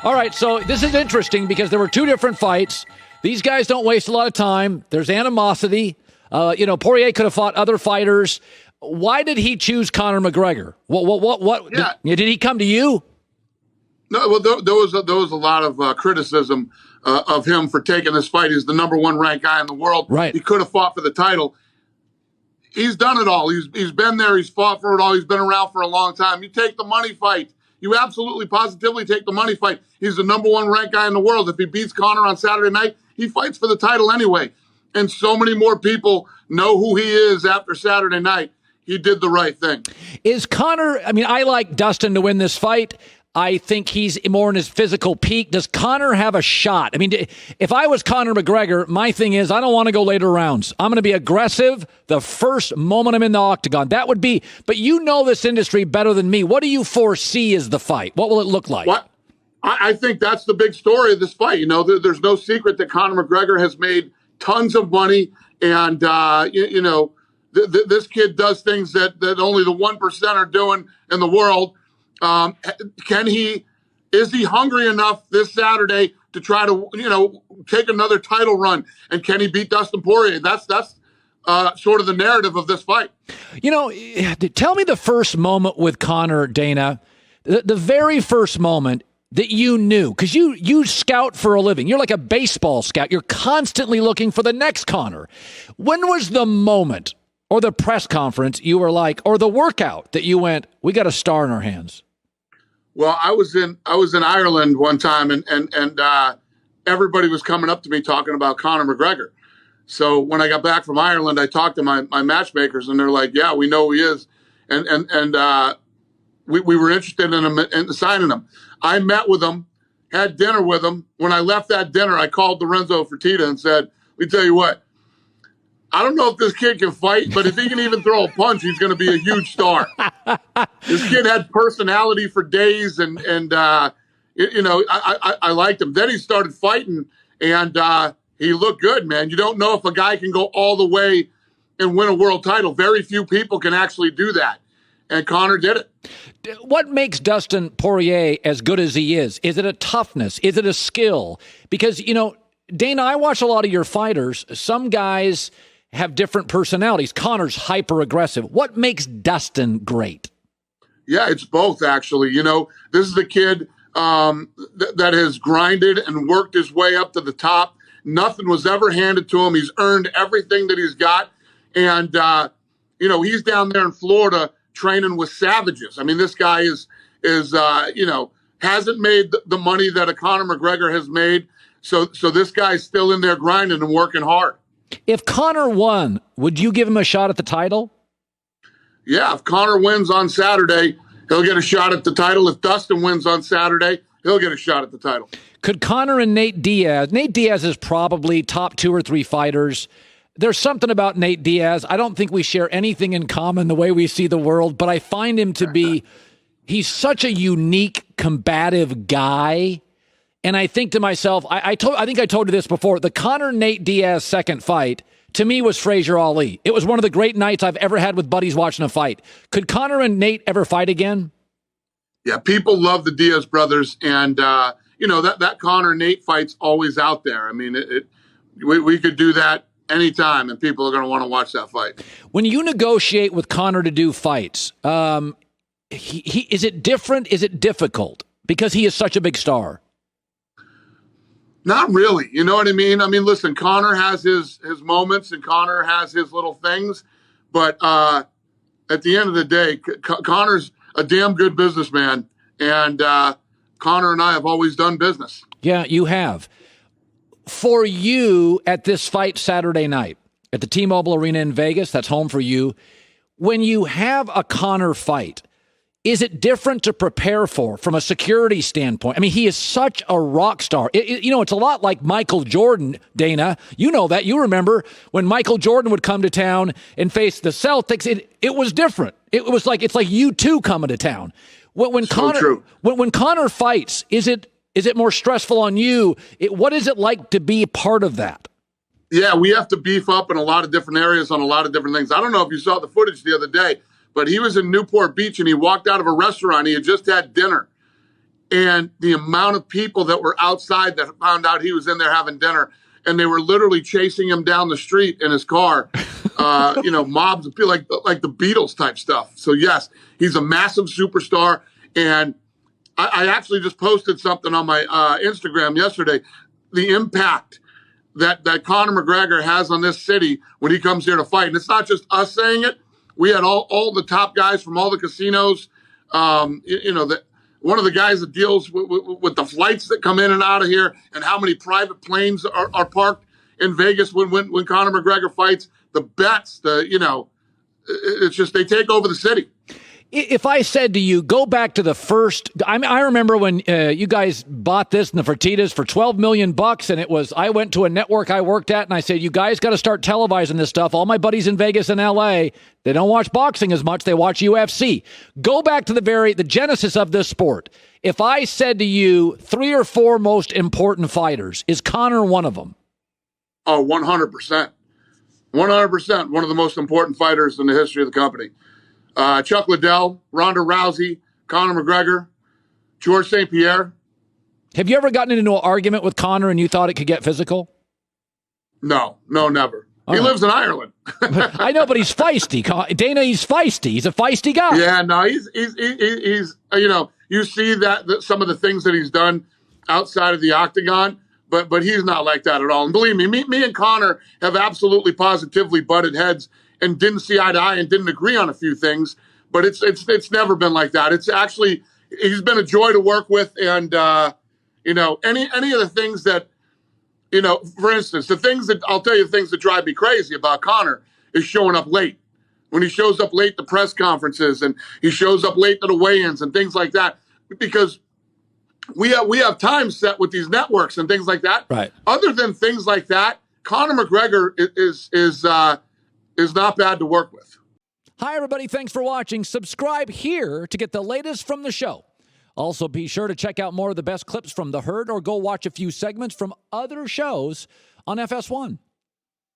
All right, so this is interesting because there were two different fights. These guys don't waste a lot of time. There's animosity. Poirier could have fought other fighters. Why did he choose Conor McGregor? What? Yeah. Did he come to you? No, well, there was a lot of criticism of him for taking this fight. He's the number one ranked guy in the world. Right. He could have fought for the title. He's done it all. He's been there. He's fought for it all. He's been around for a long time. You take the money fight. You absolutely, positively take the money fight. He's the number one ranked guy in the world. If he beats Conor on Saturday night, he fights for the title anyway. And so many more people know who he is after Saturday night. He did the right thing. Is Conor, I like Dustin to win this fight. I think he's more in his physical peak. Does Conor have a shot? If I was Conor McGregor, my thing is I don't want to go later rounds. I'm going to be aggressive the first moment I'm in the octagon. That would be, but you know this industry better than me. What do you foresee as the fight? What will it look like? What? I think that's the big story of this fight. There's no secret that Conor McGregor has made tons of money. And, this kid does things that only the 1% are doing in the world. Is he hungry enough this Saturday to try to, take another title run? And can he beat Dustin Poirier? That's sort of the narrative of this fight. Tell me the first moment with Conor, Dana, the very first moment that you knew, because you scout for a living. You're like a baseball scout. You're constantly looking for the next Conor. When was the moment or the press conference you were like, or the workout that you went, we got a star in our hands? Well, I was in Ireland one time, and everybody was coming up to me talking about Conor McGregor. So when I got back from Ireland, I talked to my matchmakers, and they're like, "Yeah, we know who he is," and we were interested in him and signing him. I met with him, had dinner with him. When I left that dinner, I called Lorenzo Fertitta and said, "Let me tell you what. I don't know if this kid can fight, but if he can even throw a punch, he's going to be a huge star." This kid had personality for days, and I liked him. Then he started fighting, and he looked good, man. You don't know if a guy can go all the way and win a world title. Very few people can actually do that, and Conor did it. What makes Dustin Poirier as good as he is? Is it a toughness? Is it a skill? Because, Dana, I watch a lot of your fighters. Some guys have different personalities. Conor's hyper aggressive. What makes Dustin great? Yeah, it's both, actually. This is the kid that has grinded and worked his way up to the top. Nothing was ever handed to him. He's earned everything that he's got. And, he's down there in Florida training with savages. This guy hasn't made the money that a Conor McGregor has made. So this guy's still in there grinding and working hard. If Conor won, would you give him a shot at the title? Yeah, if Conor wins on Saturday, he'll get a shot at the title. If Dustin wins on Saturday, he'll get a shot at the title. Could Conor and Nate Diaz is probably top 2 or 3 fighters. There's something about Nate Diaz. I don't think we share anything in common the way we see the world, but I find him to be, he's such a unique, combative guy. And I think to myself, I think I told you this before, the Conor-Nate Diaz second fight, to me, was Frazier Ali. It was one of the great nights I've ever had with buddies watching a fight. Could Conor and Nate ever fight again? Yeah, people love the Diaz brothers, and, that Conor-Nate fight's always out there. We could do that anytime, and people are going to want to watch that fight. When you negotiate with Conor to do fights, is it different? Is it difficult? Because he is such a big star. Not really. You know what I mean? Listen, Conor has his moments, and Conor has his little things. But at the end of the day, Conor's a damn good businessman. And Conor and I have always done business. Yeah, you have. For you at this fight Saturday night at the T-Mobile Arena in Vegas, that's home for you. When you have a Conor fight, is it different to prepare for from a security standpoint? He is such a rock star. It's a lot like Michael Jordan, Dana. You know that. You remember when Michael Jordan would come to town and face the Celtics. It was different. It's like you two coming to town. When Conor fights, is it more stressful on you? What is it like to be a part of that? Yeah, we have to beef up in a lot of different areas on a lot of different things. I don't know if you saw the footage the other day, but he was in Newport Beach and he walked out of a restaurant. He had just had dinner. And the amount of people that were outside that found out he was in there having dinner, and they were literally chasing him down the street in his car, mobs of people like the Beatles type stuff. So yes, he's a massive superstar. And I actually just posted something on my Instagram yesterday, the impact that Conor McGregor has on this city when he comes here to fight. And it's not just us saying it. We had all the top guys from all the casinos, one of the guys that deals with the flights that come in and out of here and how many private planes are parked in Vegas when Conor McGregor fights, the bets, it's just they take over the city. If I said to you, go back to the first, I remember when you guys bought this in the Fertitas for $12 million, and I went to a network I worked at, and I said, you guys got to start televising this stuff. All my buddies in Vegas and LA, they don't watch boxing as much. They watch UFC. Go back to the genesis of this sport. If I said to you, 3 or 4 most important fighters, is Conor one of them? Oh, 100%. 100%. One of the most important fighters in the history of the company. Chuck Liddell, Ronda Rousey, Conor McGregor, George St. Pierre. Have you ever gotten into an argument with Conor and you thought it could get physical? No, never. He lives in Ireland. I know, but he's feisty. Dana, he's feisty. He's a feisty guy. Yeah, no, he's you see that some of the things that he's done outside of the octagon, but he's not like that at all. And believe me and Conor have absolutely positively butted heads and didn't see eye to eye and didn't agree on a few things, but it's never been like that. It's actually, he's been a joy to work with. And, any of the things that, for instance, I'll tell you the things that drive me crazy about Conor is showing up late. When he shows up late to press conferences and he shows up late to the weigh-ins and things like that, because we have time set with these networks and things like that. Right. Other than things like that, Conor McGregor is not bad to work with. Hi, everybody. Thanks for watching. Subscribe here to get the latest from the show. Also, be sure to check out more of the best clips from The Herd or go watch a few segments from other shows on FS1.